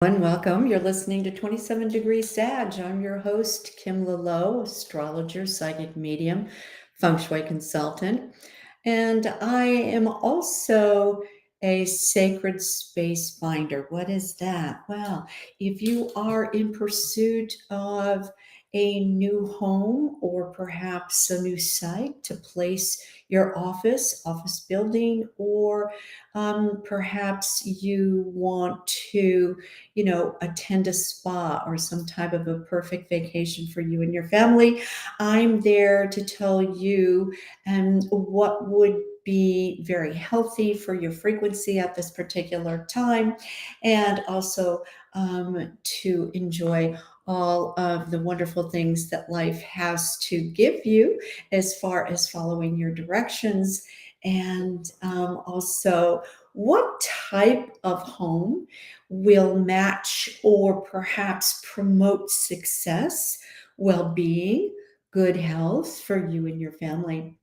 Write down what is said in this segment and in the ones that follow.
Welcome. You're listening to 27 Degrees Sag. I'm your host, Kim Lalo, astrologer, psychic medium, Feng Shui consultant. And I am also a sacred space finder. What is that? Well, if you are in pursuit of a new home or perhaps a new site to place your office building, or perhaps you want to attend a spa or some type of a perfect vacation for you and your family, I'm there to tell you what would be very healthy for your frequency at this particular time, and also to enjoy all of the wonderful things that life has to give you as far as following your directions, and also what type of home will match or perhaps promote success, well-being, good health for you and your family.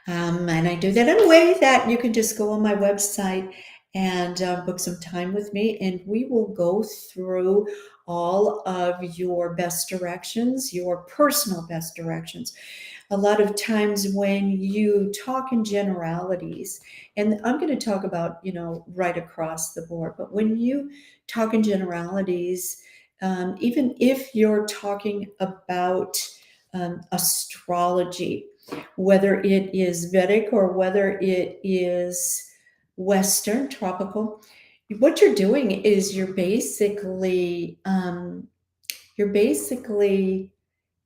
And I do that in a way that you can just go on my website and book some time with me, and we will go through all of your best directions, your personal best directions. A lot of times when you talk in generalities, and I'm going to talk about, right across the board, but when you talk in generalities, even if you're talking about astrology, whether it is Vedic or whether it is Western, tropical, what you're doing is you're basically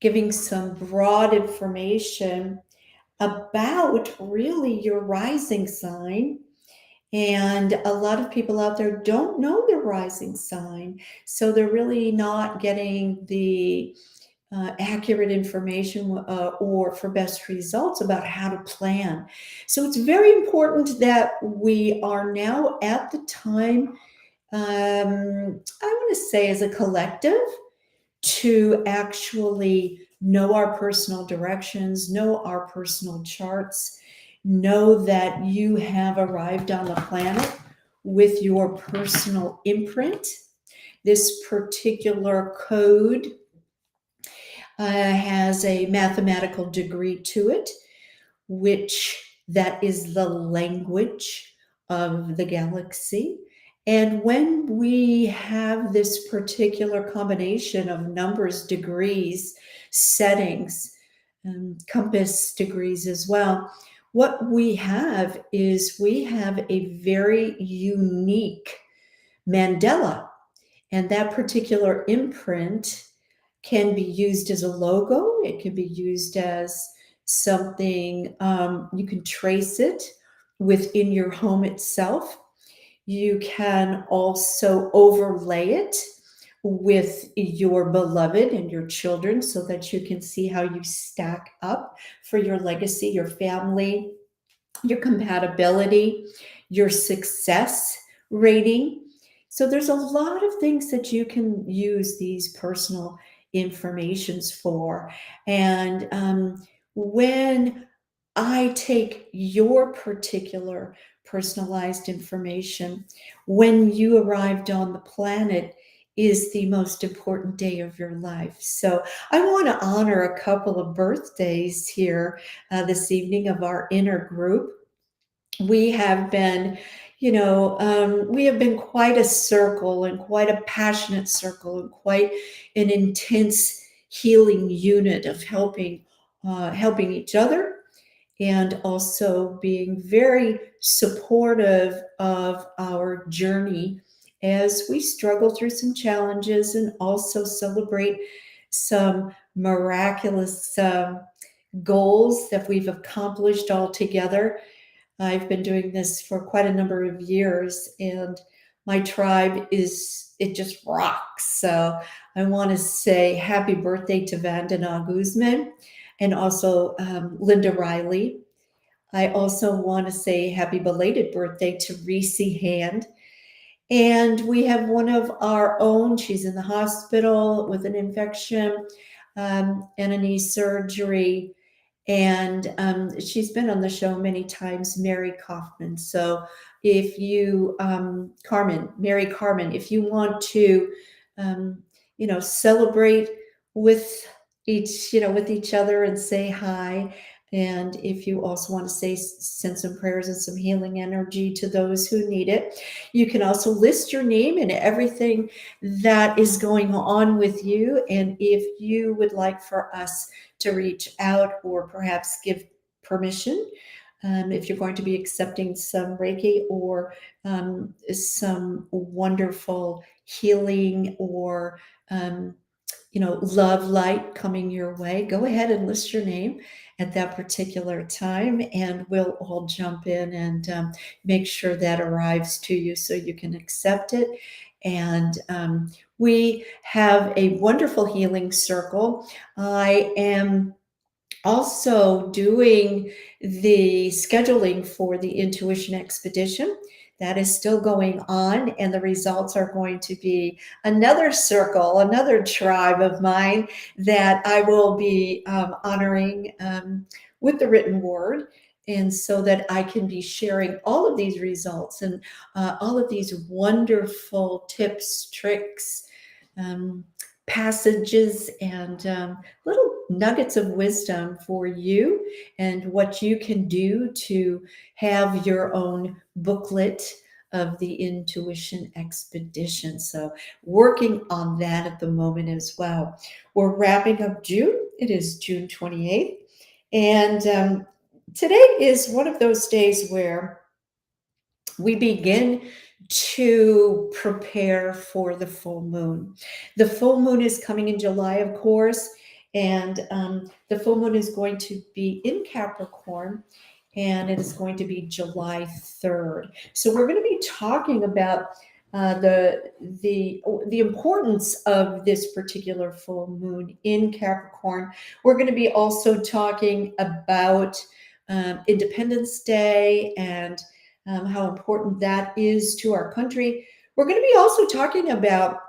giving some broad information about really your rising sign. And a lot of people out there don't know their rising sign, so they're really not getting the accurate information or for best results about how to plan. So it's very important that we are now at the time, I want to say as a collective, to actually know our personal directions, know our personal charts, know that you have arrived on the planet with your personal imprint. This particular code has a mathematical degree to it, which that is the language of the galaxy. And when we have this particular combination of numbers, degrees, settings, compass degrees as well, what we have is we have a very unique mandala. And that particular imprint can be used as a logo. It can be used as something, you can trace it within your home itself. You can also overlay it with your beloved and your children so that you can see how you stack up for your legacy, your family, your compatibility, your success rating. So there's a lot of things that you can use these personal informations for. And when I take your particular personalized information, when you arrived on the planet is the most important day of your life. So I want to honor a couple of birthdays here this evening of our inner group. We have been, we have been quite a circle and quite a passionate circle and quite an intense healing unit of helping each other, and also being very supportive of our journey as we struggle through some challenges and also celebrate some miraculous goals that we've accomplished all together. I've been doing this for quite a number of years, and my tribe it just rocks. So I want to say happy birthday to Vandana Guzman and also Linda Riley. I also want to say happy belated birthday to Reese Hand. And we have one of our own. She's in the hospital with an infection and a knee surgery. And she's been on the show many times, Mary Kaufman. So if you, Mary Carmen, if you want to, um, celebrate with with each other and say hi. And if you also want to send some prayers and some healing energy to those who need it, you can also list your name and everything that is going on with you. And if you would like for us to reach out or perhaps give permission, if you're going to be accepting some Reiki or some wonderful healing or love light coming your way, go ahead and list your name at that particular time, and we'll all jump in and make sure that arrives to you so you can accept it. And we have a wonderful healing circle. I am also doing the scheduling for the intuition expedition. That is still going on, and the results are going to be another circle, another tribe of mine that I will be honoring with the written word. And so that I can be sharing all of these results and all of these wonderful tips, tricks, um, passages, and little nuggets of wisdom for you and what you can do to have your own booklet of the intuition expedition. So working on that at the moment as well. We're wrapping up June. It is June 28th. And today is one of those days where we begin to prepare for the full moon. The full moon is coming in July, of course, and the full moon is going to be in Capricorn, and it is going to be July 3rd. So we're going to be talking about the importance of this particular full moon in Capricorn. We're going to be also talking about Independence Day and how important that is to our country. We're going to be also talking about,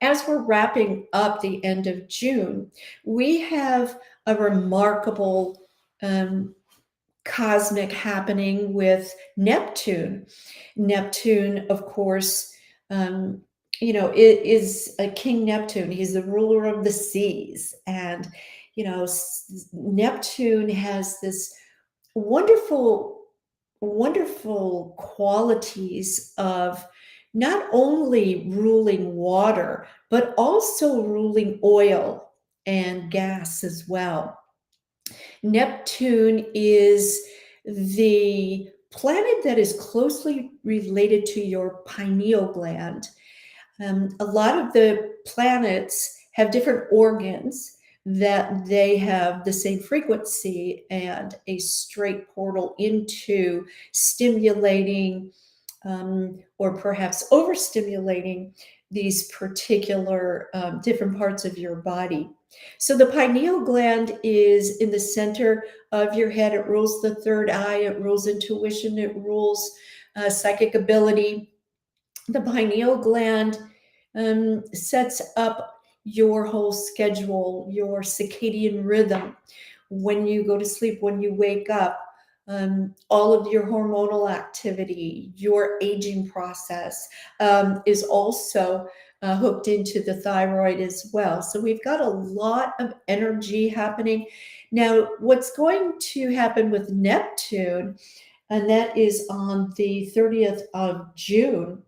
as we're wrapping up the end of June, we have a remarkable cosmic happening with Neptune. Neptune, of course, it is a King Neptune. He's the ruler of the seas. And, Neptune has this wonderful qualities of not only ruling water, but also ruling oil and gas as well. Neptune is the planet that is closely related to your pineal gland. A lot of the planets have different organs that they have the same frequency and a straight portal into stimulating or perhaps overstimulating these particular different parts of your body. So the pineal gland is in the center of your head. It rules the third eye. It rules intuition. It rules psychic ability. The pineal gland sets up your whole schedule, your circadian rhythm, when you go to sleep, when you wake up, all of your hormonal activity, your aging process is also hooked into the thyroid as well. So we've got a lot of energy happening. Now, what's going to happen with Neptune, and that is on the 30th of June,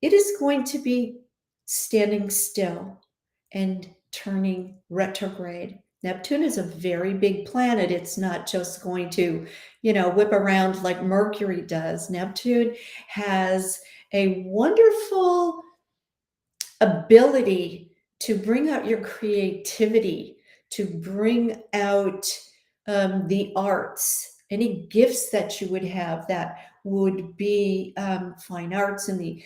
it is going to be standing still and turning retrograde. Neptune is a very big planet. It's not just going to, whip around like Mercury does. Neptune has a wonderful ability to bring out your creativity, to bring out the arts, any gifts that you would have that would be fine arts and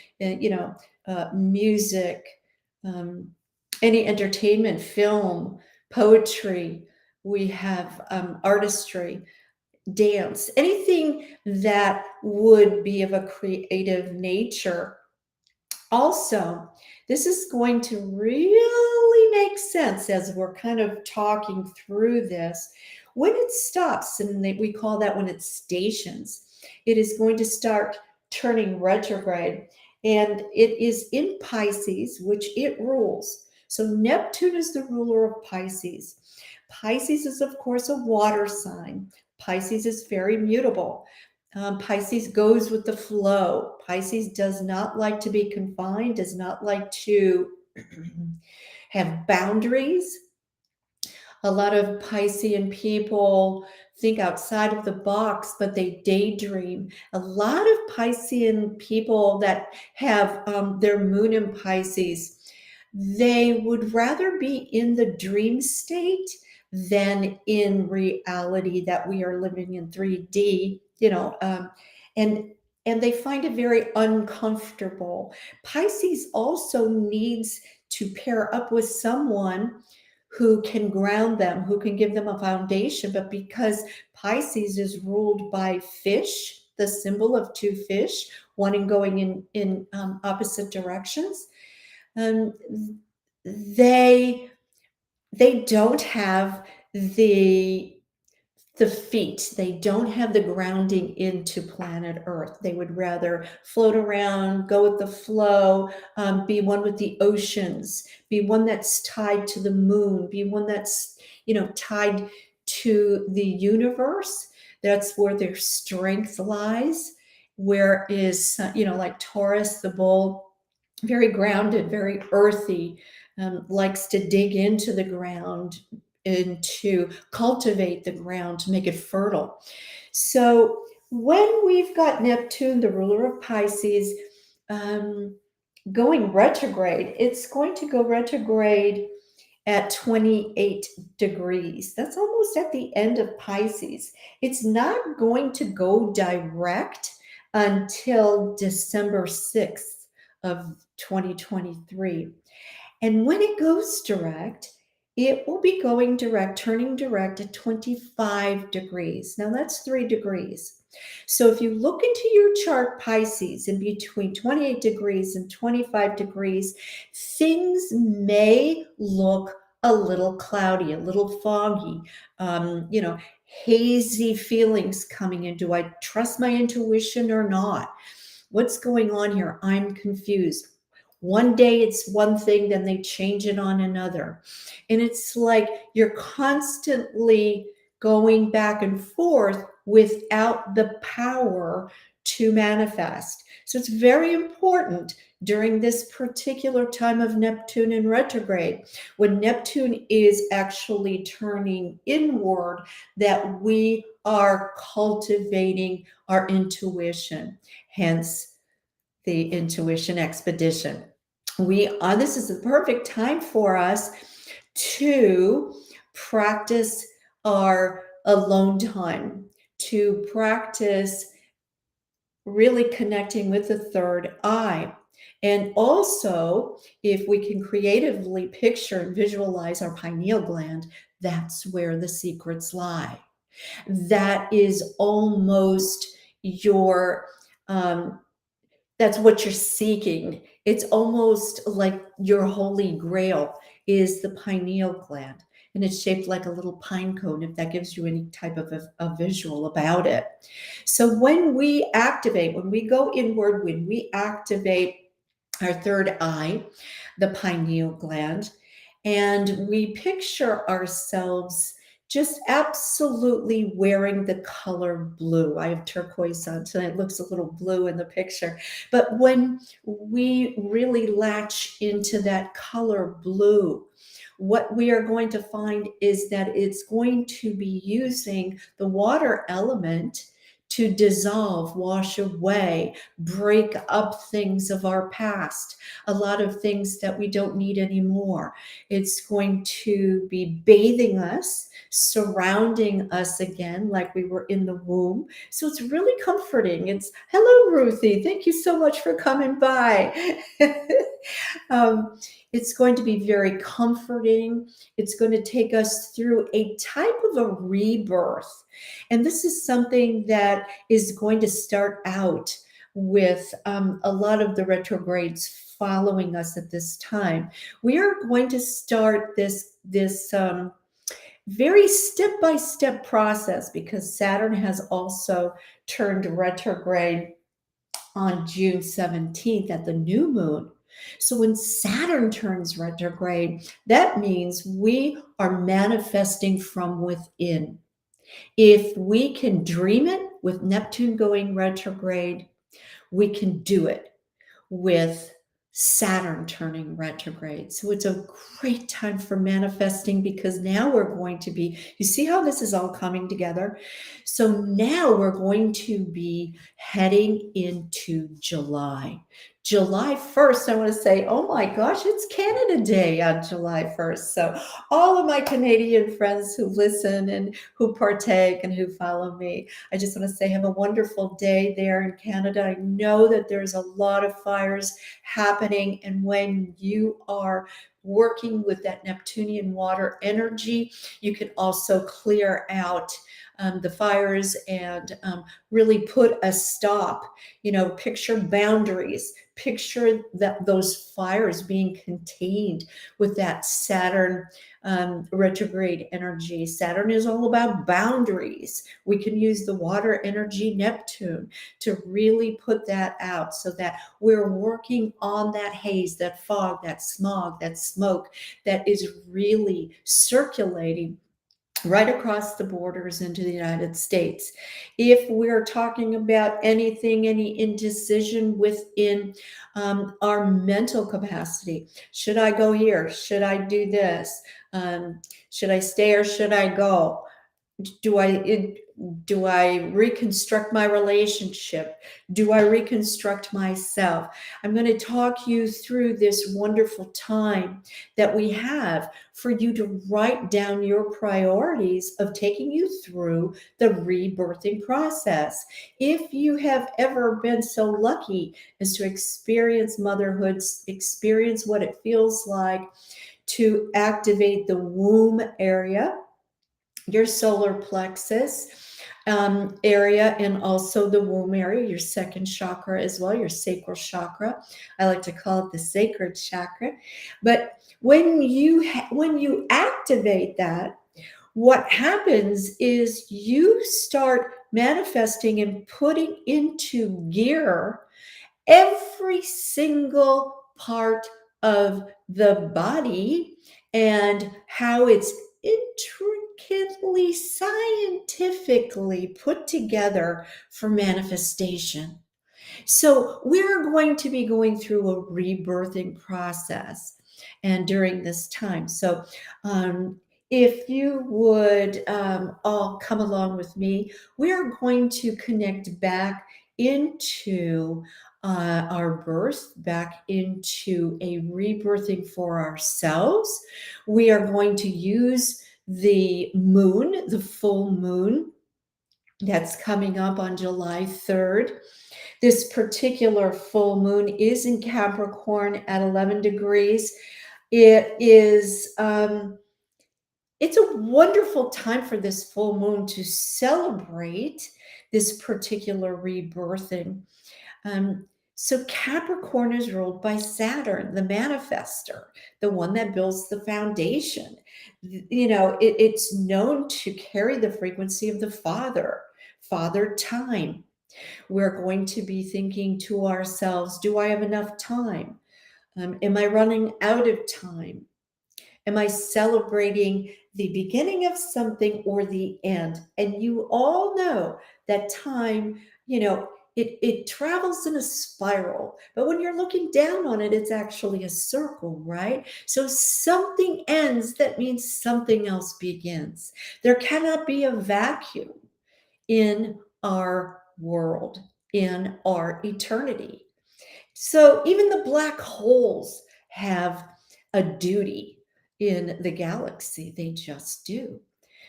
music, any entertainment, film, poetry. We have artistry, dance, anything that would be of a creative nature. Also, this is going to really make sense as we're kind of talking through this. When it stops, and we call that when it stations, it is going to start turning retrograde, and it is in Pisces, which it rules. So Neptune is the ruler of Pisces. Pisces is, of course, a water sign. Pisces is very mutable. Pisces goes with the flow. Pisces does not like to be confined, does not like to have boundaries. A lot of Piscean people think outside of the box, but they daydream. A lot of Piscean people that have their moon in Pisces, they would rather be in the dream state than in reality that we are living in 3D, and and they find it very uncomfortable. Pisces also needs to pair up with someone who can ground them, who can give them a foundation. But because Pisces is ruled by fish, the symbol of two fish, one in going in opposite directions, um, they don't have the feet. They don't have the grounding into planet Earth. They would rather float around, go with the flow, be one with the oceans, be one that's tied to the moon, be one that's, tied to the universe. That's where their strength lies. Where is, like Taurus, the bull, very grounded, very earthy, likes to dig into the ground and to cultivate the ground to make it fertile. So when we've got Neptune, the ruler of Pisces, going retrograde, it's going to go retrograde at 28 degrees. That's almost at the end of Pisces. It's not going to go direct until December 6th of 2023. And when it goes direct, it will be going direct, turning direct at 25 degrees. Now that's 3 degrees. So if you look into your chart, Pisces, in between 28 degrees and 25 degrees, things may look a little cloudy, a little foggy, hazy feelings coming in. Do I trust my intuition or not? What's going on here? I'm confused. One day it's one thing, then they change it on another. And it's like you're constantly going back and forth without the power to manifest. So it's very important during this particular time of Neptune in retrograde, when Neptune is actually turning inward, that we are cultivating our intuition, hence the intuition expedition. This is the perfect time for us to practice our alone time, to practice really connecting with the third eye. And also, if we can creatively picture and visualize our pineal gland, that's where the secrets lie. That is almost your that's what you're seeking. It's almost like your holy grail is the pineal gland. And it's shaped like a little pine cone, if that gives you any type of a visual about it. So when we go inward, when we activate our third eye, the pineal gland, and we picture ourselves just absolutely wearing the color blue. I have turquoise on tonight. It looks a little blue in the picture. But when we really latch into that color blue, what we are going to find is that it's going to be using the water element to dissolve, wash away, break up things of our past, a lot of things that we don't need anymore. It's going to be bathing us, surrounding us again like we were in the womb. So it's really comforting. Hello, Ruthie. Thank you so much for coming by. It's going to be very comforting. It's going to take us through a type of a rebirth. And this is something that is going to start out with a lot of the retrogrades following us at this time. We are going to start this very step-by-step process, because Saturn has also turned retrograde on June 17th at the new moon. So when Saturn turns retrograde, that means we are manifesting from within. If we can dream it with Neptune going retrograde, we can do it with Saturn turning retrograde. So it's a great time for manifesting, because now we're going to be, you see how this is all coming together? So now we're going to be heading into July. July 1st, I want to say, oh my gosh, it's Canada Day on July 1st. So all of my Canadian friends who listen and who partake and who follow me, I just want to say have a wonderful day there in Canada. I know that there's a lot of fires happening, and when you are working with that Neptunian water energy, you can also clear out the fires and really put a stop. Picture boundaries. Picture that those fires being contained with that Saturn retrograde energy. Saturn is all about boundaries. We can use the water energy, Neptune, to really put that out, so that we're working on that haze, that fog, that smog, that smoke that is really circulating right across the borders into the United States. If we're talking about anything, any indecision within our mental capacity, should I go here? Should I do this? Should I stay or should I go? Do I reconstruct my relationship? Do I reconstruct myself? I'm going to talk you through this wonderful time that we have for you to write down your priorities of taking you through the rebirthing process. If you have ever been so lucky as to experience motherhood, experience what it feels like to activate the womb area, your solar plexus area, and also the womb area, your second chakra as well, your sacral chakra. I like to call it the sacred chakra. But when you activate that, what happens is you start manifesting and putting into gear every single part of the body and how it's intricately, scientifically put together for manifestation. So we're going to be going through a rebirthing process and during this time. So if you would all come along with me, we are going to connect back into our birth, back into a rebirthing for ourselves. We are going to use the moon, the full moon that's coming up on July 3rd. This particular full moon is in Capricorn at 11 degrees. It is it's a wonderful time for this full moon to celebrate this particular rebirthing. So Capricorn is ruled by Saturn, the manifester, the one that builds the foundation. It's known to carry the frequency of the father time. We're going to be thinking to ourselves, do I have enough time? Am I running out of time? Am I celebrating the beginning of something or the end? And you all know that time, it travels in a spiral, but when you're looking down on it, it's actually a circle, right? So something ends, that means something else begins. There cannot be a vacuum in our world, in our eternity. So even the black holes have a duty in the galaxy. They just do.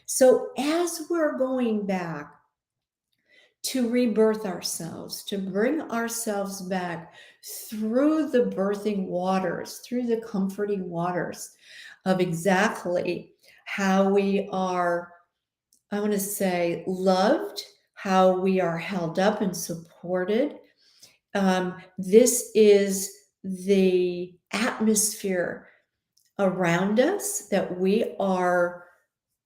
So as we're going back to rebirth ourselves, to bring ourselves back through the birthing waters, through the comforting waters of exactly how we are, I want to say, loved, how we are held up and supported. This is the atmosphere around us that we are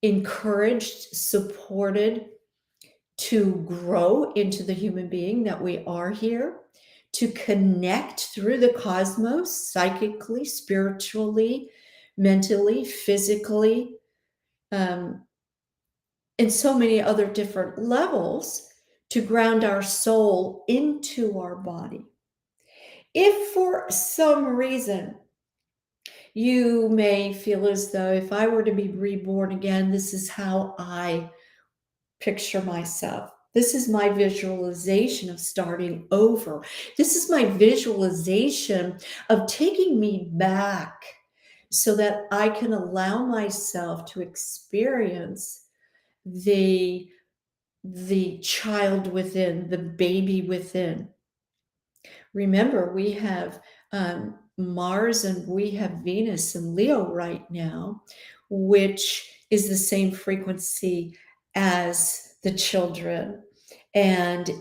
encouraged, supported to grow into the human being that we are here, to connect through the cosmos, psychically, spiritually, mentally, physically, um, and so many other different levels, to ground our soul into our body. If for some reason you may feel as though, if I were to be reborn again, this is how I picture myself. This is my visualization of starting over. This is my visualization of taking me back so that I can allow myself to experience the child within, the baby within. Remember, we have Mars and we have Venus and Leo right now, which is the same frequency as the children. And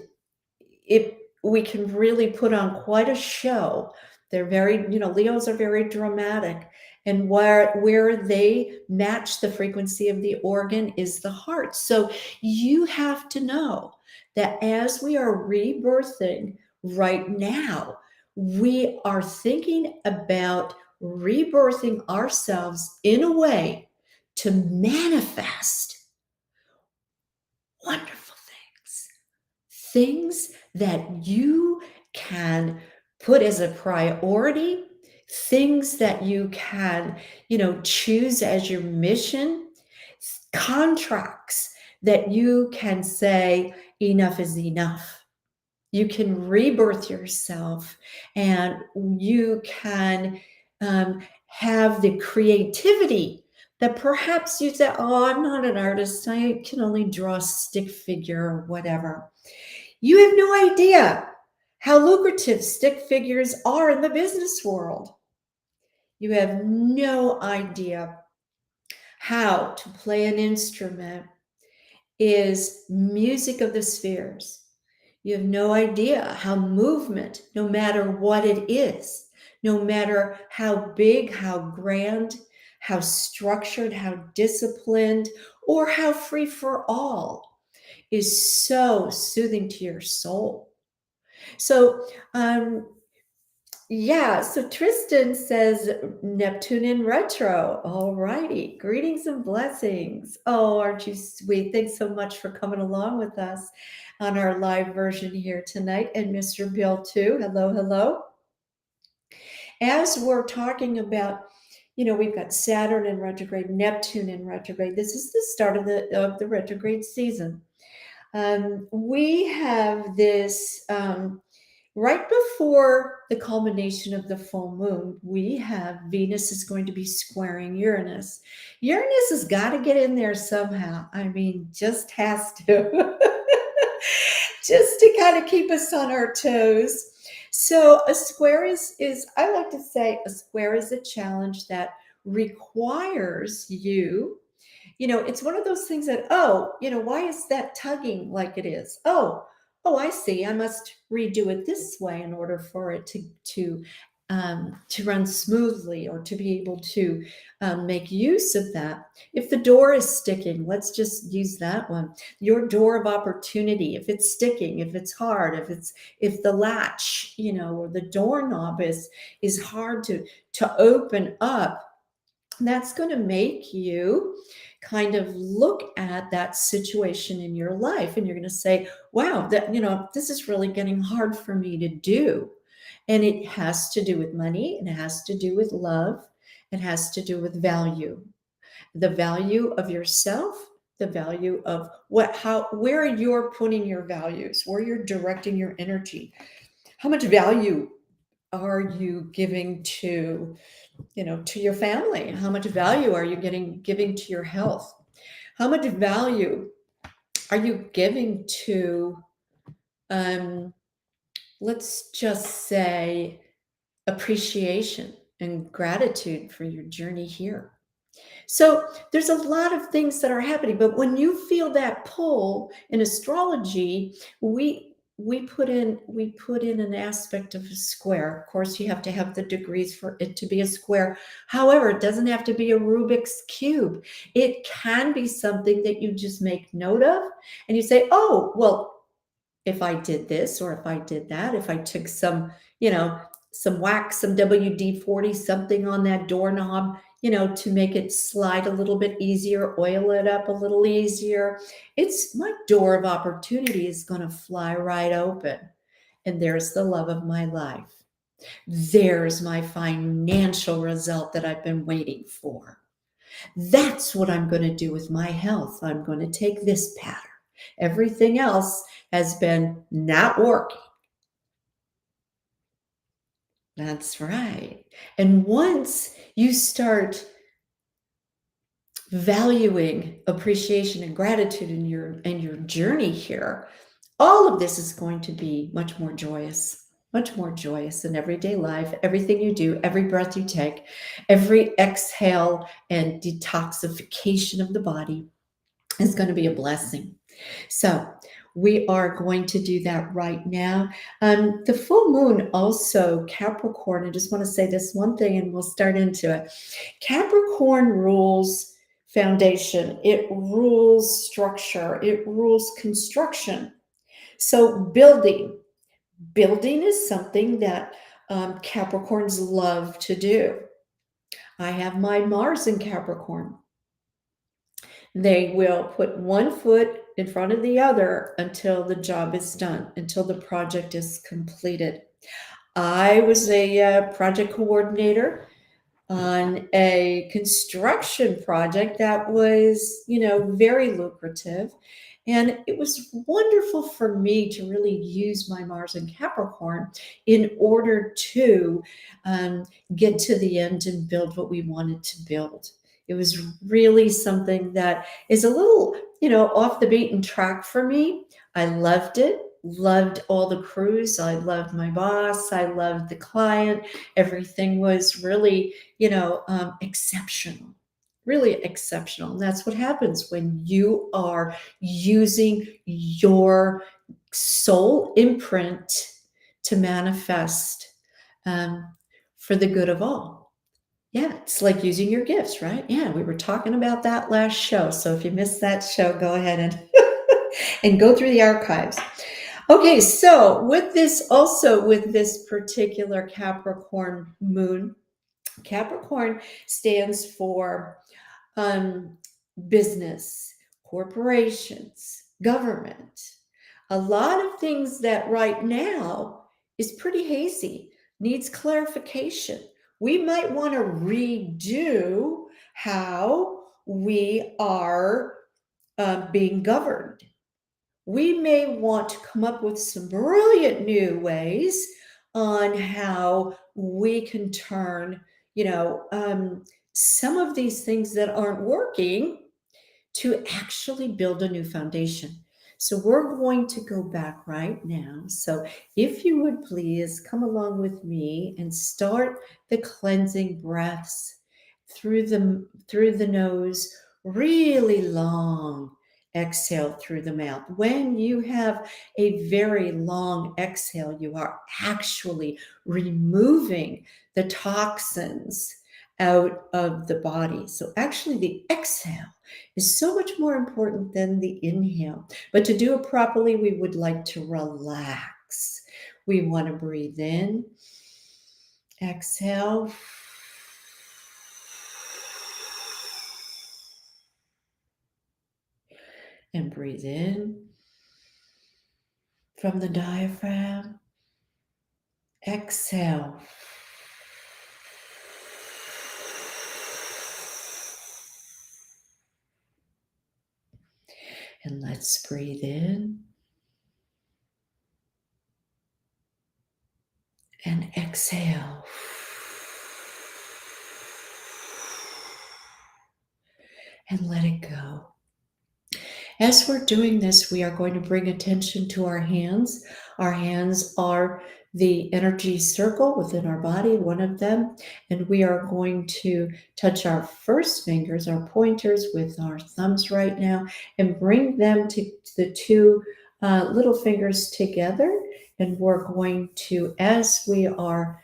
we can really put on quite a show. They're very, Leos are very dramatic. And where they match the frequency of the organ is the heart. So you have to know that as we are rebirthing right now, we are thinking about rebirthing ourselves in a way to manifest wonderful things that you can put as a priority, things that you can, choose as your mission, contracts that you can say, enough is enough. You can rebirth yourself, and you can have the creativity that perhaps you say, oh, I'm not an artist. I can only draw a stick figure or whatever. You have no idea how lucrative stick figures are in the business world. You have no idea how to play an instrument is music of the spheres. You have no idea how movement, no matter what it is, no matter how big, how grand, how structured, how disciplined, or how free for all, is so soothing to your soul. So, so Tristan says Neptune in retro. All righty. Greetings and blessings. Oh, aren't you sweet? Thanks so much for coming along with us on our live version here tonight. And Mr. Bill, too. Hello, hello. As we're talking about, we've got Saturn in retrograde, Neptune in retrograde. This is the start of the retrograde season. We have this right before the culmination of the full moon. We have Venus is going to be squaring Uranus. Uranus has got to get in there somehow. I mean, just has to, just to kind of keep us on our toes. So a square is I like to say a square is a challenge that requires you. It's one of those things that, why is that tugging like it is? Oh, I see. I must redo it this way in order for it to run smoothly, or to be able to make use of that. If the door is sticking, let's just use that one. Your door of opportunity, if it's sticking, if it's hard, if the latch, or the doorknob is hard to open up, that's going to make you kind of look at that situation in your life, and you're going to say, wow, this is really getting hard for me to do. And it has to do with money, it has to do with love, it has to do with value, the value of yourself, the value of where you're putting your values, where you're directing your energy. How much value are you giving to your family? How much value are you giving to your health? How much value are you giving to, let's just say, appreciation and gratitude for your journey here? So there's a lot of things that are happening, but when you feel that pull in astrology, we we put in an aspect of a square. Of course, you have to have the degrees for it to be a square. However, it doesn't have to be a Rubik's cube. It can be something that you just make note of and you say, oh, well, if I did this or if I did that, if I took some, some wax, some WD-40, something on that doorknob, to make it slide a little bit easier, oil it up a little easier, it's my door of opportunity is going to fly right open. And there's the love of my life. There's my financial result that I've been waiting for. That's what I'm going to do with my health. I'm going to take this pattern. Everything else has been not working. That's right. And once you start valuing appreciation and gratitude in your journey here, all of this is going to be much more joyous in everyday life. Everything you do, every breath you take, every exhale and detoxification of the body is going to be a blessing. So we are going to do that right now. The full moon also, Capricorn, I just want to say this one thing and we'll start into it. Capricorn rules foundation. It rules structure. It rules construction. So building is something that Capricorns love to do. I have my Mars in Capricorn. They will put one foot in front of the other until the job is done, until the project is completed. I was a project coordinator on a construction project that was, very lucrative. And it was wonderful for me to really use my Mars in Capricorn in order to get to the end and build what we wanted to build. It was really something that is a little, off the beaten track for me. I loved it, loved all the crews. I loved my boss. I loved the client. Everything was really, exceptional, really exceptional. And that's what happens when you are using your soul imprint to manifest for the good of all. Yeah, it's like using your gifts, right? Yeah, we were talking about that last show. So if you missed that show, go ahead and and go through the archives. Okay, so with this particular Capricorn moon, Capricorn stands for business, corporations, government. A lot of things that right now is pretty hazy, needs clarification. We might want to redo how we are being governed. We may want to come up with some brilliant new ways on how we can turn, some of these things that aren't working to actually build a new foundation. So we're going to go back right now. So if you would please come along with me and start the cleansing breaths through the nose, really long. Exhale through the mouth. When you have a very long exhale, you are actually removing the toxins out of the body. So actually the exhale is so much more important than the inhale. But to do it properly, we would like to relax. We want to breathe in, exhale, and breathe in from the diaphragm. Exhale. And let's breathe in and exhale. And let it go. As we're doing this, we are going to bring attention to our hands. Our hands are the energy circle within our body, one of them. And we are going to touch our first fingers, our pointers, with our thumbs right now and bring them to the two little fingers together, and we're going to, as we are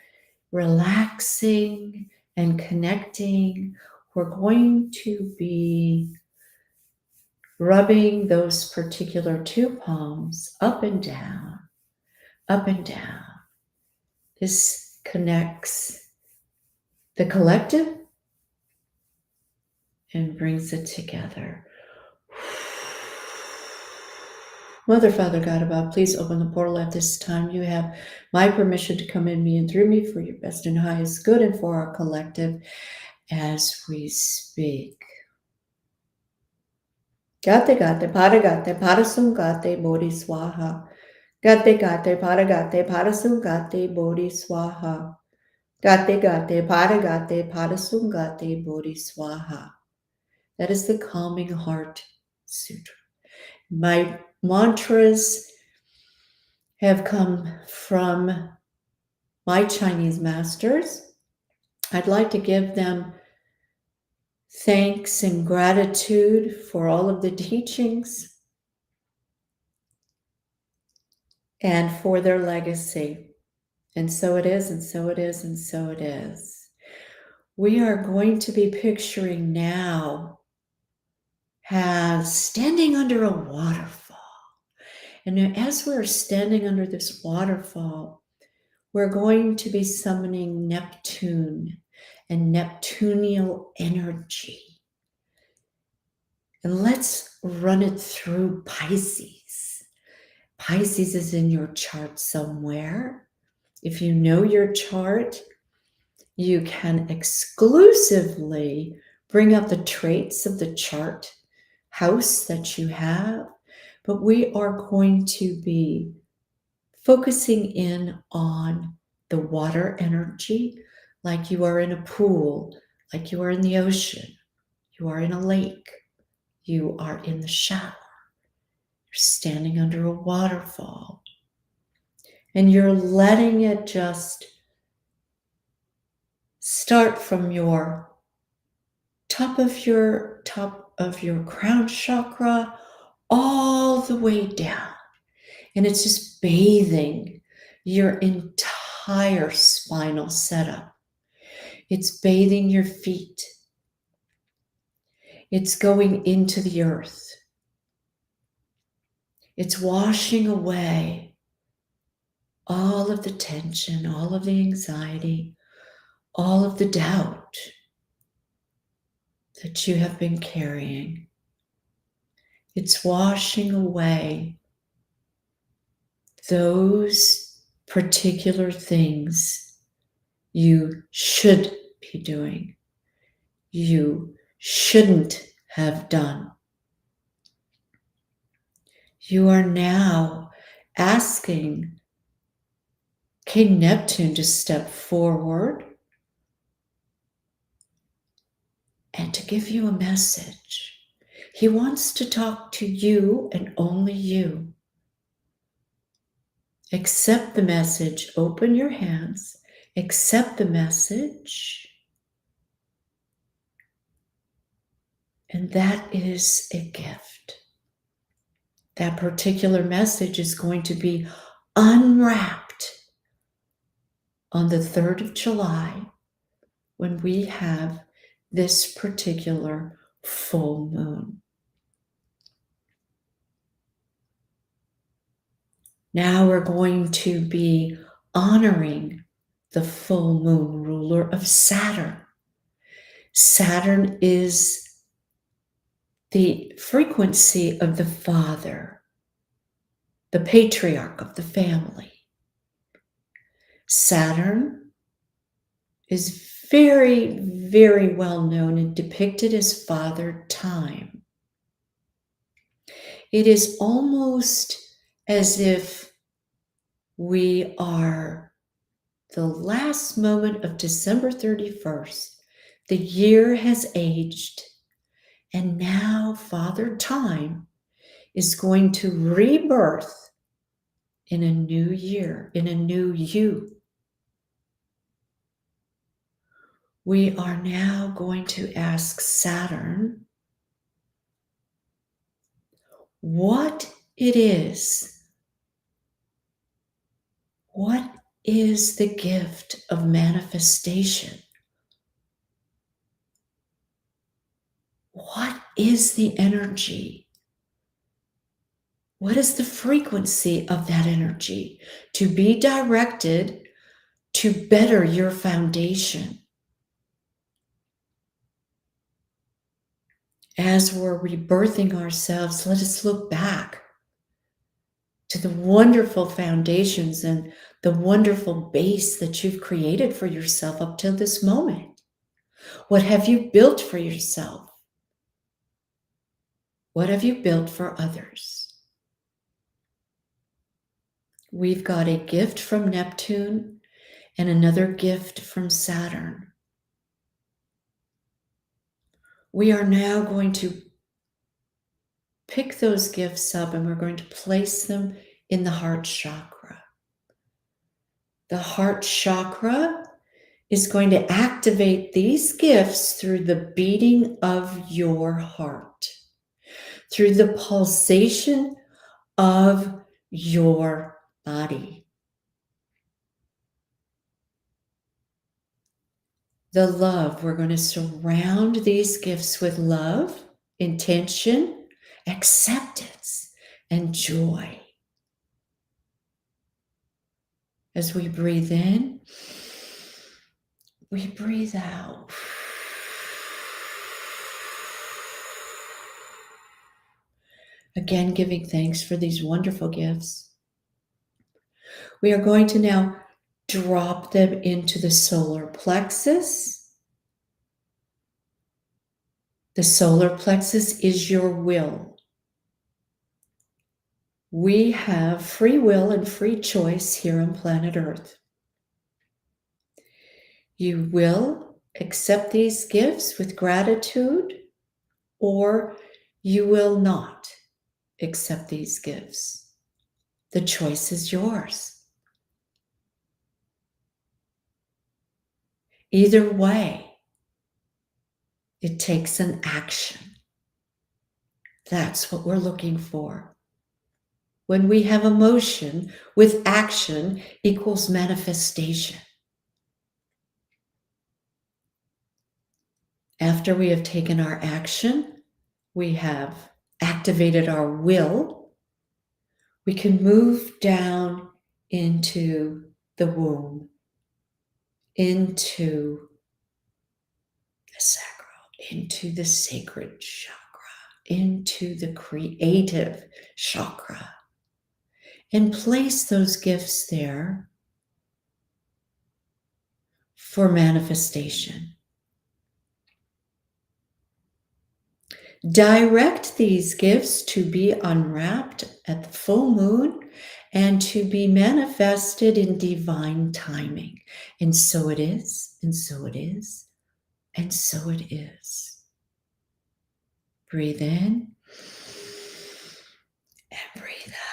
relaxing and connecting, we're going to be rubbing those particular two palms up and down, up and down. This connects the collective and brings it together. Mother, Father, God above, please open the portal at this time. You have my permission to come in me and through me for your best and highest good and for our collective as we speak. Gate parasungate bodhi swaha. Gate parasungate bodhi swaha. Gate parasungate bodhi swaha. That is the Calming Heart Sutra. My mantras have come from my Chinese masters. I'd like to give them thanks and gratitude for all of the teachings and for their legacy. And so it is, and so it is, and so it is. We are going to be picturing now as standing under a waterfall. And as we're standing under this waterfall, we're going to be summoning Neptune and Neptunial energy. And let's run it through Pisces. Pisces is in your chart somewhere. If you know your chart, you can exclusively bring up the traits of the chart house that you have. But we are going to be focusing in on the water energy, like you are in a pool, like you are in the ocean, you are in a lake, you are in the shower, you're standing under a waterfall, and you're letting it just start from your top of your crown chakra all the way down. And it's just bathing your entire spinal setup. It's bathing your feet. It's going into the earth. It's washing away all of the tension, all of the anxiety, all of the doubt that you have been carrying. It's washing away those particular things you should be doing, you shouldn't have done. You are now asking King Neptune to step forward and to give you a message. He wants to talk to you and only you. Accept the message, open your hands, accept the message, and that is a gift. That particular message is going to be unwrapped on the 3rd of July when we have this particular full moon. Now we're going to be honoring the full moon ruler of Saturn. Saturn is the frequency of the father, the patriarch of the family. Saturn is very, very well known and depicted as Father Time. It is almost as if we are the last moment of December 31st. The year has aged, and now Father Time is going to rebirth in a new year, in a new you. We are now going to ask Saturn, what it is? What is the gift of manifestation? What is the energy? What is the frequency of that energy to be directed to better your foundation? As we're rebirthing ourselves, let us look back to the wonderful foundations and the wonderful base that you've created for yourself up till this moment. What have you built for yourself? What have you built for others? We've got a gift from Neptune and another gift from Saturn. We are now going to pick those gifts up and we're going to place them in the heart chakra. The heart chakra is going to activate these gifts through the beating of your heart, through the pulsation of your body. The love, we're going to surround these gifts with love, intention, acceptance, and joy. As we breathe in, we breathe out. Again, giving thanks for these wonderful gifts. We are going to now drop them into the solar plexus. The solar plexus is your will. We have free will and free choice here on planet Earth. You will accept these gifts with gratitude, or you will not accept these gifts. The choice is yours. Either way, it takes an action. That's what we're looking for. When we have emotion with action equals manifestation. After we have taken our action, we have activated our will, we can move down into the womb, into the sacral, into the sacred chakra, into the creative chakra, and place those gifts there for manifestation. Direct these gifts to be unwrapped at the full moon and to be manifested in divine timing. And so it is, and so it is, and so it is. Breathe in and breathe out.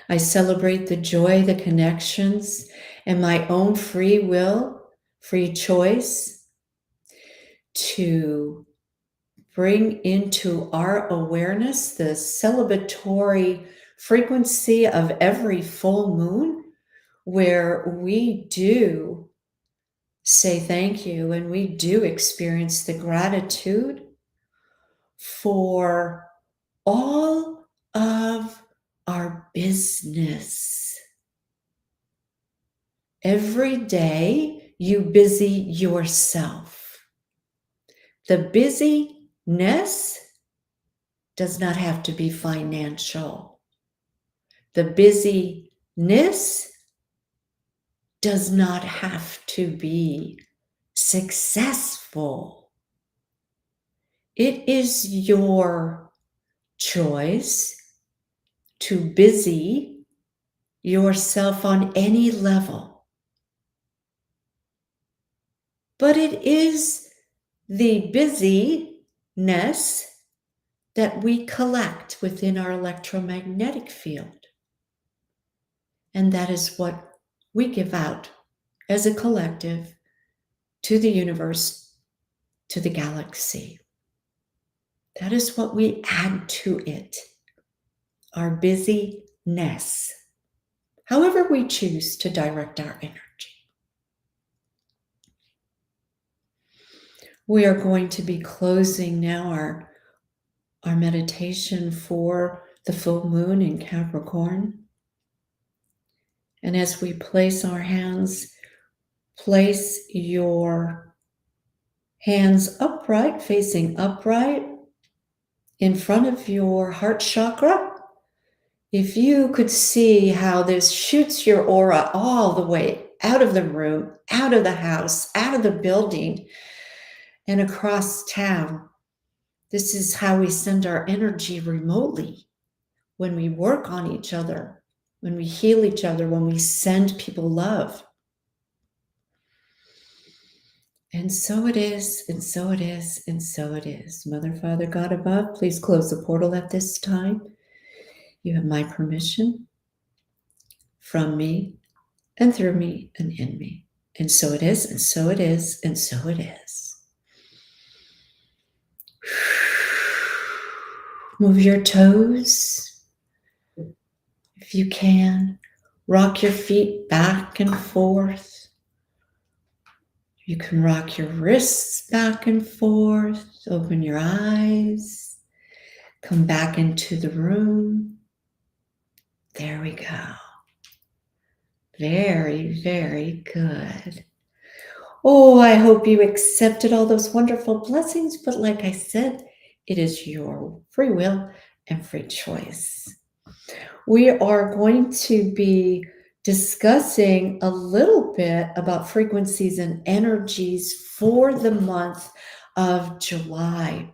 I celebrate the joy, the connections, and my own free will, free choice to bring into our awareness the celebratory frequency of every full moon, where we do say thank you and we do experience the gratitude for all of our business. Every day you busy yourself. The busyness does not have to be financial. The busyness does not have to be successful. It is your choice to busy yourself on any level. But it is the busyness that we collect within our electromagnetic field. And that is what we give out as a collective to the universe to the galaxy. That is what we add to it, our busyness, however we choose to direct our energy. We are going to be closing now our meditation for the full moon in Capricorn. And as we place our hands, place your hands upright, facing upright, in front of your heart chakra. If you could see how this shoots your aura all the way out of the room, out of the house, out of the building, and across town. This is how we send our energy remotely when we work on each other, when we heal each other, when we send people love. And so it is, and so it is, and so it is. Mother, Father, God above, please close the portal at this time. You have my permission from me and through me and in me. And so it is, and so it is, and so it is. Move your toes if you can. Rock your feet back and forth. You can rock your wrists back and forth. Open your eyes. Come back into the room. There we go. Very, very good. Oh, I hope you accepted all those wonderful blessings. But like I said, it is your free will and free choice. We are going to be discussing a little bit about frequencies and energies for the month of July.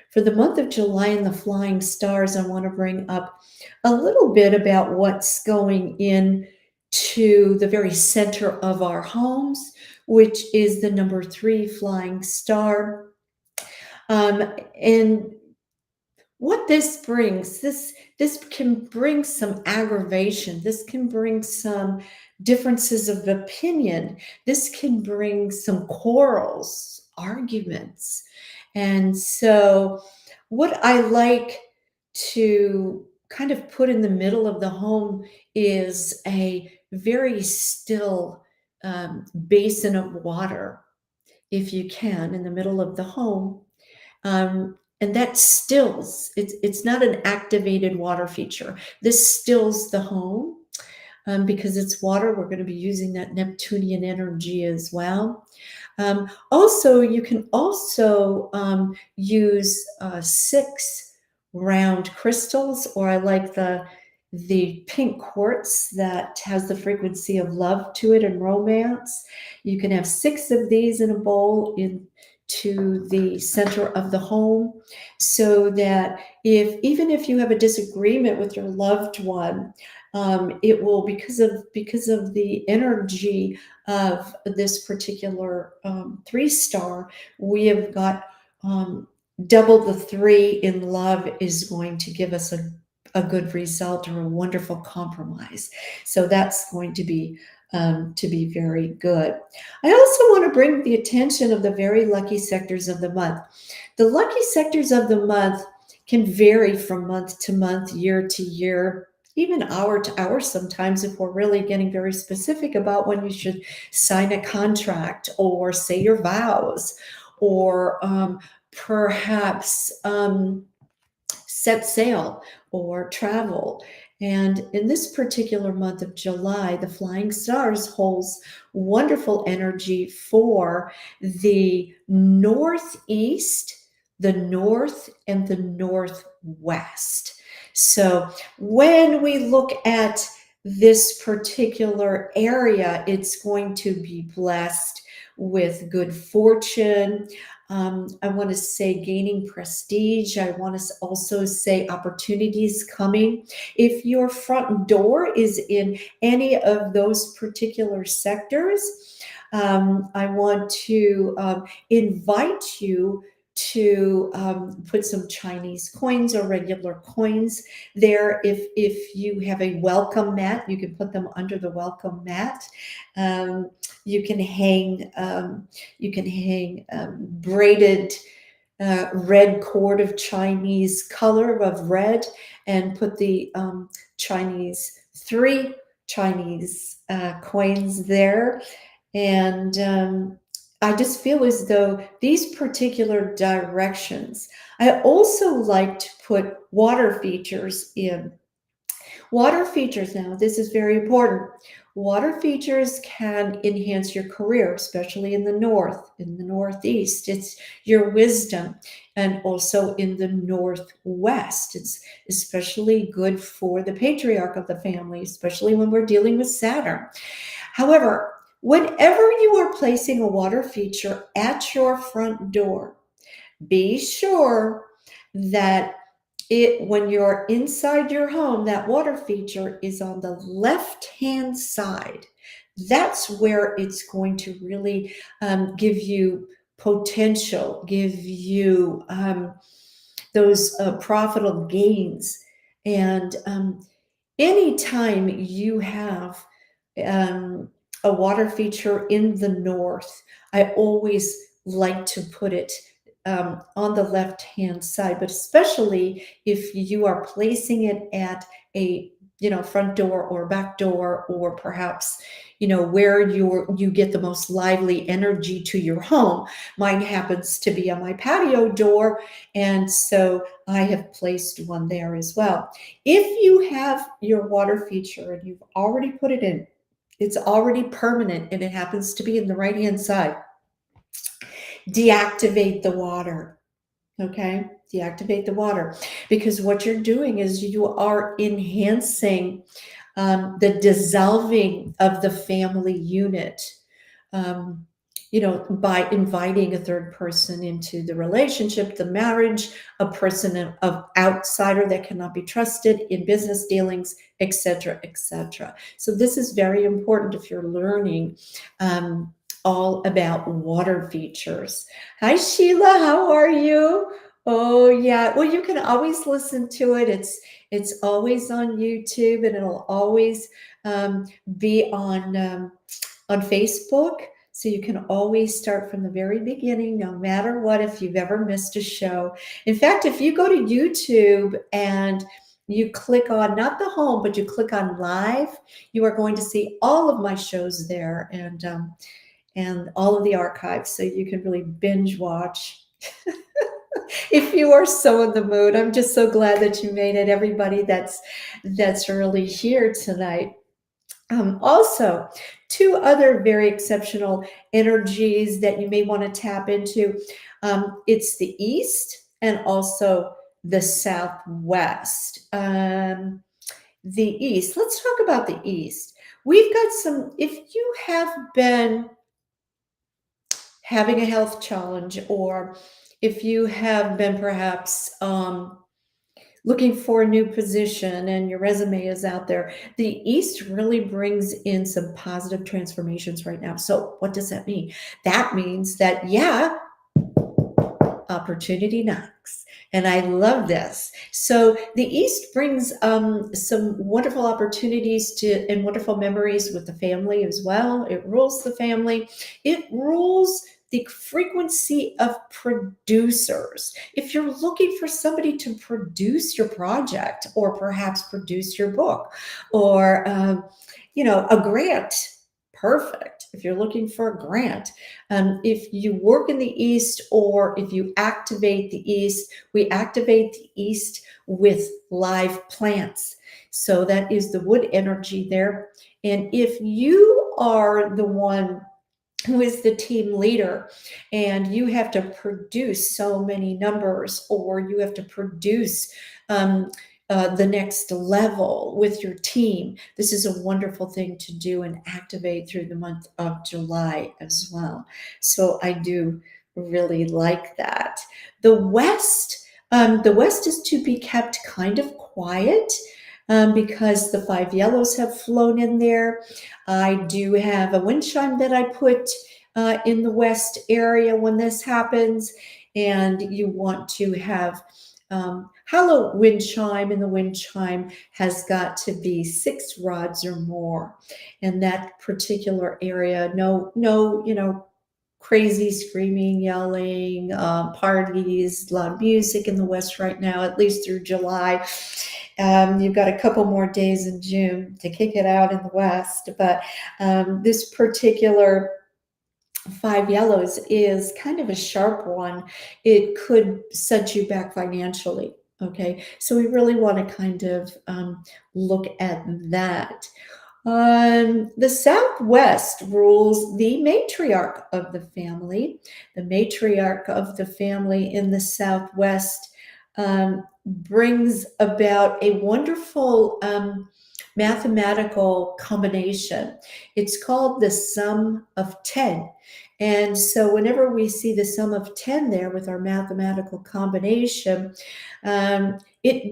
For the month of July and the flying stars, I want to bring up a little bit about what's going in to the very center of our homes, which is the number 3 flying star. And what this brings, this can bring some aggravation. This can bring some differences of opinion. This can bring some quarrels, arguments. And so what I like to kind of put in the middle of the home is a very still basin of water, if you can, in the middle of the home. And that stills, it's not an activated water feature. This stills the home because it's water. We're going to be using that Neptunian energy as well. Also, you can also use 6 round crystals, or I like the pink quartz that has the frequency of love to it and romance. You can have 6 of these in a bowl to the center of the home, so that even if you have a disagreement with your loved one, it will, because of the energy of this particular 3-star, we have got double the 3 in love is going to give us a good result or a wonderful compromise. So that's going to be very good. I also want to bring the attention of the very lucky sectors of the month. The lucky sectors of the month can vary from month to month, year to year, even hour to hour sometimes, if we're really getting very specific about when you should sign a contract or say your vows, or perhaps set sail or travel. And in this particular month of July, the flying stars holds wonderful energy for the northeast, the north, and the northwest. So when we look at this particular area, it's going to be blessed with good fortune. I want to say gaining prestige. I want to also say opportunities coming. If your front door is in any of those particular sectors, I want to invite you to put some Chinese coins or regular coins there. If you have a welcome mat, you can put them under the welcome mat. You can hang braided red cord of Chinese color of red, and put the three Chinese coins there. And I just feel as though these particular directions. I also like to put water features in. Water features, now this is very important. Water features can enhance your career, especially in the north, in the northeast. It's your wisdom. And also in the northwest. It's especially good for the patriarch of the family, especially when we're dealing with Saturn. However, whenever you are placing a water feature at your front door, be sure that when you're inside your home, that water feature is on the left-hand side. That's where it's going to really give you potential, give you those profitable gains. And anytime you have a water feature in the north, I always like to put it on the left-hand side, but especially if you are placing it at a front door or back door, or perhaps where you get the most lively energy to your home. Mine happens to be on my patio door, and so I have placed one there as well. If you have your water feature and you've already put it in, it's already permanent, and it happens to be in the right-hand side, deactivate the water. Okay, deactivate the water, because what you're doing is you are enhancing the dissolving of the family unit, by inviting a third person into the relationship, the marriage, a person of outsider that cannot be trusted in business dealings, etc., etc. So this is very important if you're learning all about water features. Hi, Sheila, how are you? Oh, yeah. Well, you can always listen to it. It's always on YouTube, and it'll always be on Facebook. So you can always start from the very beginning, no matter what, if you've ever missed a show. In fact, if you go to YouTube and you click on, not the home, but you click on live, you are going to see all of my shows there, and all of the archives, so you can really binge watch if you are so in the mood. I'm just so glad that you made it, everybody that's really here tonight. Also, two other very exceptional energies that you may want to tap into. It's the East and also the Southwest. The East, let's talk about the East. We've got some, if you have been having a health challenge, or if you have been perhaps looking for a new position and your resume is out there, the East really brings in some positive transformations right now. So what does that mean? That means that, yeah, opportunity knocks. And I love this. So the East brings some wonderful opportunities and wonderful memories with the family as well. It rules the family. It rules the frequency of producers. If you're looking for somebody to produce your project, or perhaps produce your book, or a grant, perfect. If you're looking for a grant, if you work in the East, or if you activate the East, we activate the East with live plants. So that is the wood energy there. And if you are the one who is the team leader, and you have to produce so many numbers, or you have to produce the next level with your team, this is a wonderful thing to do and activate through the month of July as well. So I do really like that. The West is to be kept kind of quiet, because the 5 yellows have flown in there. I do have a wind chime that I put in the West area when this happens. and you want to have hollow wind chime, and the wind chime has got to be 6 rods or more in that particular area. No, crazy screaming, yelling, parties, loud music in the West right now, at least through July. You've got a couple more days in June to kick it out in the West, but this particular 5 yellows is kind of a sharp one. It could set you back financially. Okay, so we really want to kind of look at that. The Southwest rules the matriarch of the family. The matriarch of the family in the Southwest brings about a wonderful mathematical combination. It's called the sum of 10. And so whenever we see the sum of 10 there with our mathematical combination, it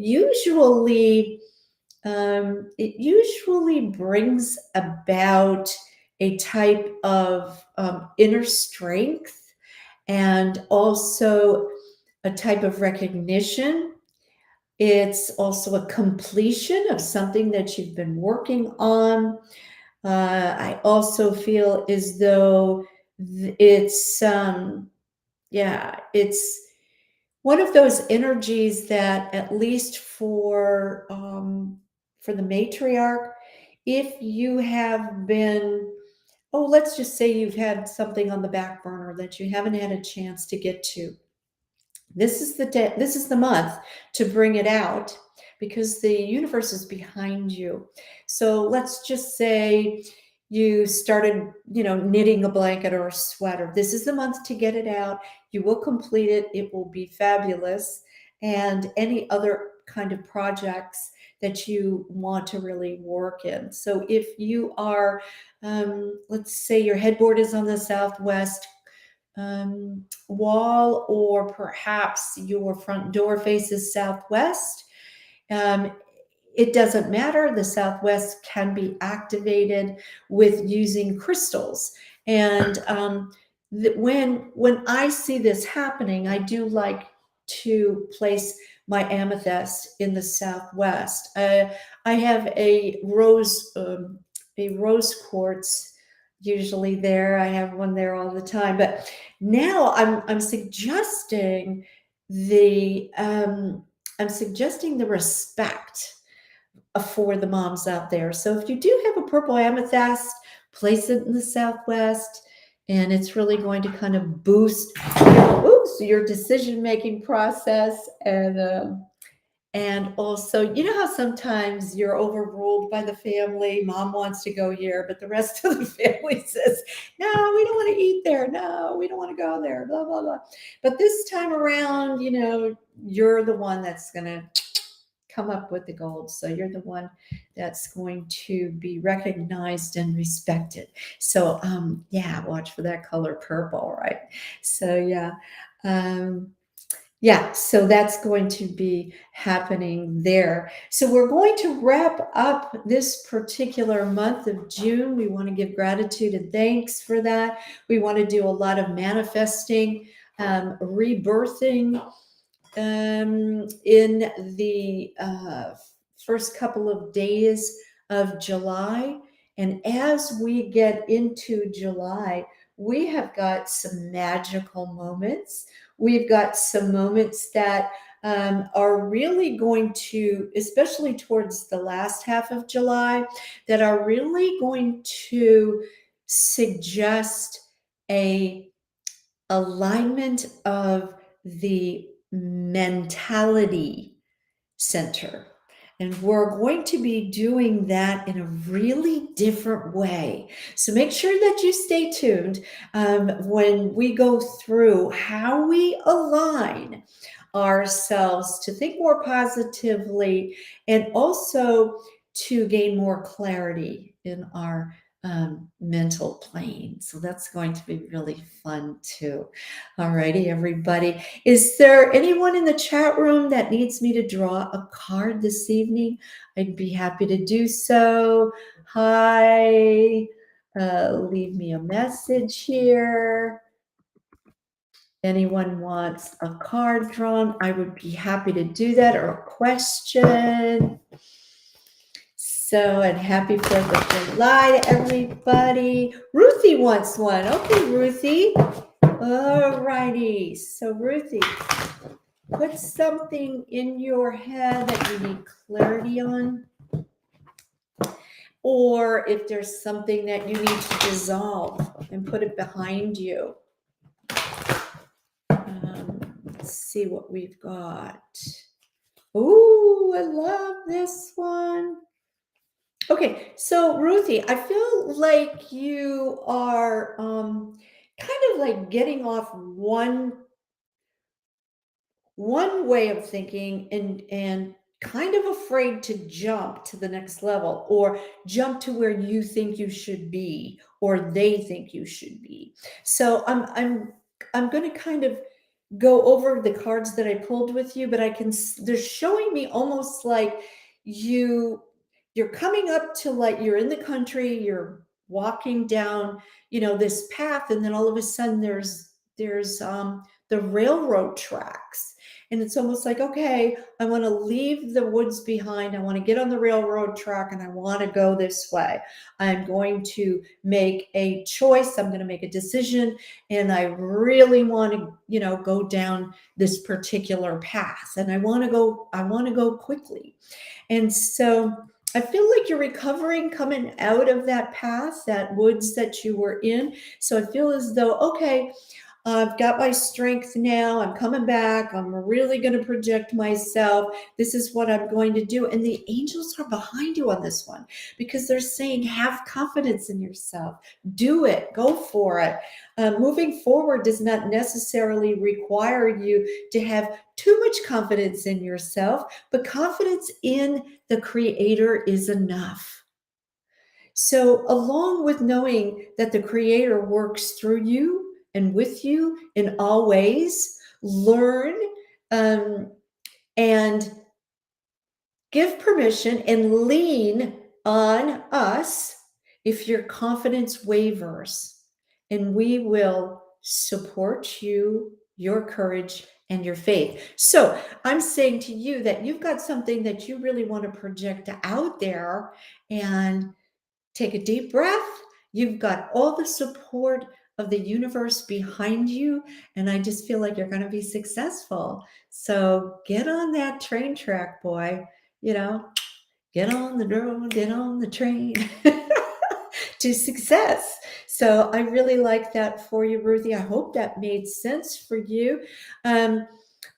usually brings about a type of inner strength, and also a type of recognition. It's also a completion of something that you've been working on. I also feel as though it's it's one of those energies that, at least for the matriarch, if you have been, oh, let's just say you've had something on the back burner that you haven't had a chance to get to, this is the month to bring it out, because the universe is behind you. So let's just say you started, knitting a blanket or a sweater. This is the month to get it out. You will complete it. It will be fabulous. And any other kind of projects that you want to really work in. So if you are, let's say your headboard is on the Southwest wall, or perhaps your front door faces southwest. Um, it doesn't matter. The Southwest can be activated with using crystals. And when I see this happening, I do like to place my amethyst in the Southwest. I have a rose quartz usually there. I have one there all the time. But now I'm suggesting the respect for the moms out there. So if you do have a purple amethyst, place it in the Southwest, and it's really going to kind of boost your decision-making process. And also, you know how sometimes you're overruled by the family. Mom wants to go here, but the rest of the family says, no, we don't want to eat there. No, we don't want to go there, blah, blah, blah. But this time around, you're the one that's going to come up with the gold. So you're the one that's going to be recognized and respected. So, watch for that color purple, right? So, so that's going to be happening there. So we're going to wrap up this particular month of June. We want to give gratitude and thanks for that. We want to do a lot of manifesting, rebirthing in the first couple of days of July. And as we get into July, we have got some magical moments. We've got some moments that are really going to, especially towards the last half of July, that are really going to suggest a alignment of the mentality center. And we're going to be doing that in a really different way. So make sure that you stay tuned when we go through how we align ourselves to think more positively, and also to gain more clarity in our mental plane. So that's going to be really fun too. All righty, everybody. Is there anyone in the chat room that needs me to draw a card this evening? I'd be happy to do so. Hi, leave me a message here. anyone wants a card drawn, I would be happy to do that, or a question. So, and happy 4th of July to everybody. Ruthie wants one. Okay, Ruthie. All righty. So, Ruthie, put something in your head that you need clarity on, or if there's something that you need to dissolve and put it behind you. Let's see what we've got. Ooh, I love this one. Okay, so Ruthie, I feel like you are kind of like getting off one way of thinking and kind of afraid to jump to the next level, or jump to where you think you should be, or they think you should be. So I'm going to kind of go over the cards that I pulled with you, but they're showing me almost like you're coming up to, like, you're in the country, you're walking down, this path, and then all of a sudden there's the railroad tracks. And it's almost like, okay, I want to leave the woods behind. I want to get on the railroad track and I want to go this way. I'm going to make a choice. I'm going to make a decision. And I really want to, go down this particular path. And I want to go quickly. And so I feel like you're recovering, coming out of that path, that woods that you were in. So I feel as though, okay, I've got my strength now. I'm coming back. I'm really going to project myself. This is what I'm going to do. And the angels are behind you on this one, because they're saying, have confidence in yourself. Do it. Go for it. Moving forward does not necessarily require you to have too much confidence in yourself, but confidence in the Creator is enough. So, along with knowing that the Creator works through you and with you in all ways, learn and give permission and lean on us if your confidence wavers, and we will support you, your courage, and your faith. So I'm saying to you that you've got something that you really want to project out there, and take a deep breath. You've got all the support of the universe behind you, and I just feel like you're going to be successful. So get on that train track, boy. Get on the road, get on the train to success. So I really like that for you, Ruthie. I hope that made sense for you.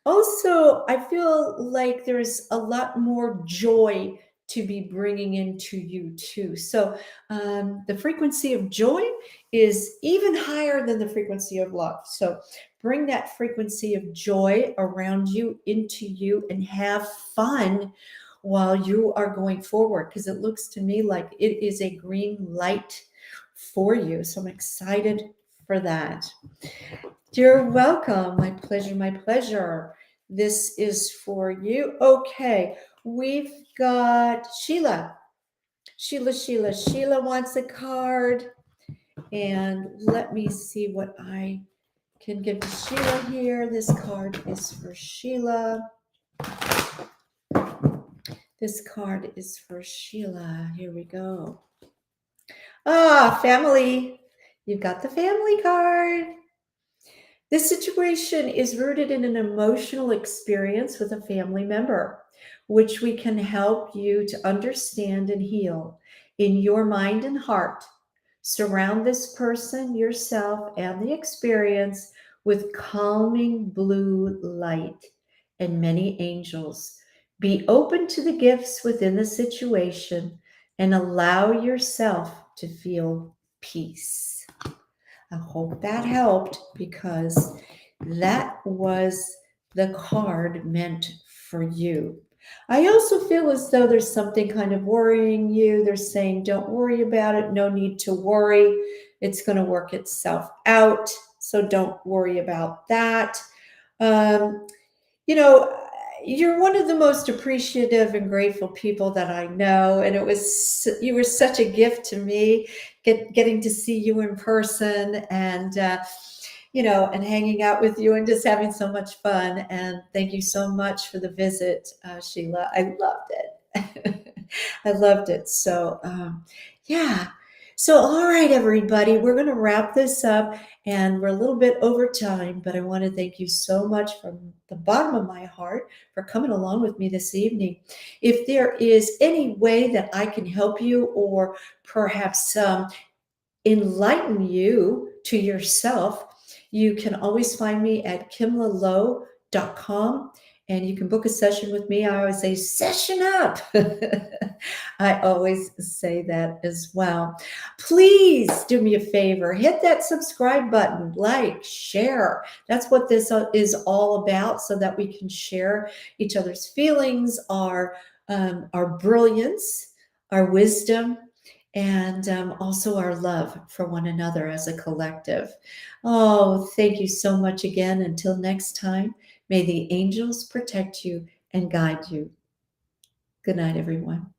Also, I feel like there's a lot more joy to be bringing into you too. So the frequency of joy is even higher than the frequency of love. So bring that frequency of joy around you, into you, and have fun while you are going forward, because it looks to me like it is a green light for you. So I'm excited for that. You're welcome. My pleasure, my pleasure. This is for you. Okay, we've got Sheila. Sheila wants a card. And let me see what I can give to Sheila here. This card is for Sheila. This card is for Sheila. Here we go. Family. You've got the family card. This situation is rooted in an emotional experience with a family member, which we can help you to understand and heal in your mind and heart. Surround this person, yourself, and the experience with calming blue light and many angels. Be open to the gifts within the situation and allow yourself to feel peace. I hope that helped, because that was the card meant for you. I also feel as though there's something kind of worrying you. They're saying, don't worry about it. No need to worry. It's going to work itself out. So don't worry about that. You're one of the most appreciative and grateful people that I know. And you were such a gift to me, getting to see you in person. And and hanging out with you and just having so much fun. And thank you so much for the visit, Sheila. I loved it. I loved it. So, yeah. So, all right, everybody, we're going to wrap this up, and we're a little bit over time, but I want to thank you so much from the bottom of my heart for coming along with me this evening. If there is any way that I can help you, or perhaps enlighten you to yourself, you can always find me at kimlalow.com, and you can book a session with me. I always say, session up. I always say that as well. Please do me a favor, hit that subscribe button, like, share. That's what this is all about, so that we can share each other's feelings, our brilliance, our wisdom, and also our love for one another as a collective. Oh, thank you so much again. Until next time, may the angels protect you and guide you. Good night, everyone.